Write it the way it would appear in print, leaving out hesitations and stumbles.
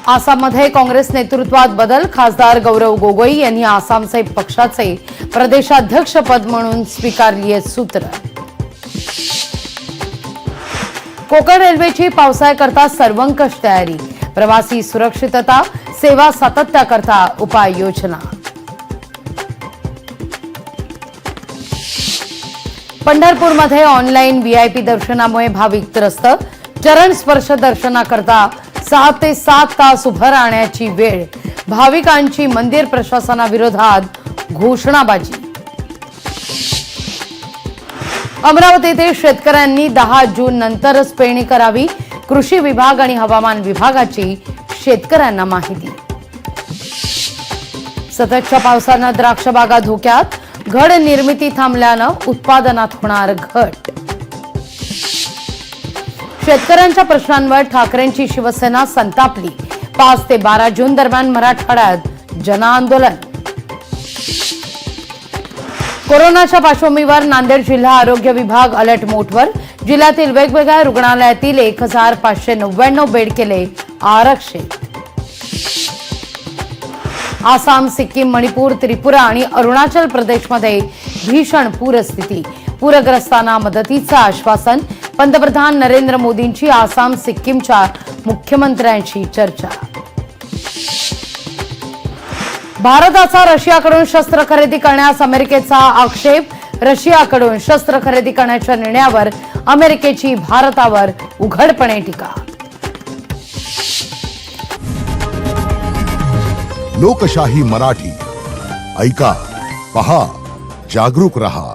आसाममध्ये काँग्रेस नेतृत्वात बदल। खासदार गौरव गोगोई यांनी आसामचे पक्षाचे प्रदेशाध्यक्ष पद म्हणून स्वीकारली सूत्र। कोकण रेल्वेची पावसाळ्याकरता सर्वंकष तयारी। प्रवासी सुरक्षितता सेवा सातत्याकरता उपाययोजना। पंढरपूरमध्ये ऑनलाईन व्हीआयपी दर्शनामुळे भाविक त्रस्त। चरण स्पर्श दर्शनाकरता 6 ते 7 तास उभं राहण्याची वेळ। भाविकांची मंदिर प्रशासनाविरोधात घोषणाबाजी। अमरावतीतील शेतकऱ्यांनी 10 जून नंतरच पेरणी करावी। कृषी विभाग आणि हवामान विभागाची शेतकऱ्यांना माहिती। सततच्या पावसानं द्राक्ष बागा धोक्यात। घड निर्मिती थांबल्यानं उत्पादनात होणार घट। शेतकऱ्यांच्या प्रश्नांवर ठाकरेंची शिवसेना संतापली। 5 ते 12 जून दरम्यान मराठवाड्यात जनआंदोलन। कोरोनाच्या पार्श्वभूमीवर नांदेड जिल्हा आरोग्य विभाग अलर्ट मोडवर। जिल्ह्यातील वेगवेगळ्या रुग्णालयातील 1599 बेड केले आरक्षित। आसाम, सिक्कीम, मणिपूर, त्रिपुरा आणि अरुणाचल प्रदेशमध्ये भीषण पूरस्थिती। पूरग्रस्तांना मदतीचं आश्वासन। पंतप्रधान नरेंद्र मोदींची आसाम, सिक्कीमच्या मुख्यमंत्र्यांशी चर्चा। भारताचा रशियाकडून शस्त्र खरेदी करण्यास अमेरिकेचा आक्षेप। रशियाकडून शस्त्र खरेदी करण्याच्या निर्णयावर अमेरिकेची भारतावर उघडपणे टीका। लोकशाही मराठी ऐका, पहा, जागरूक रहा।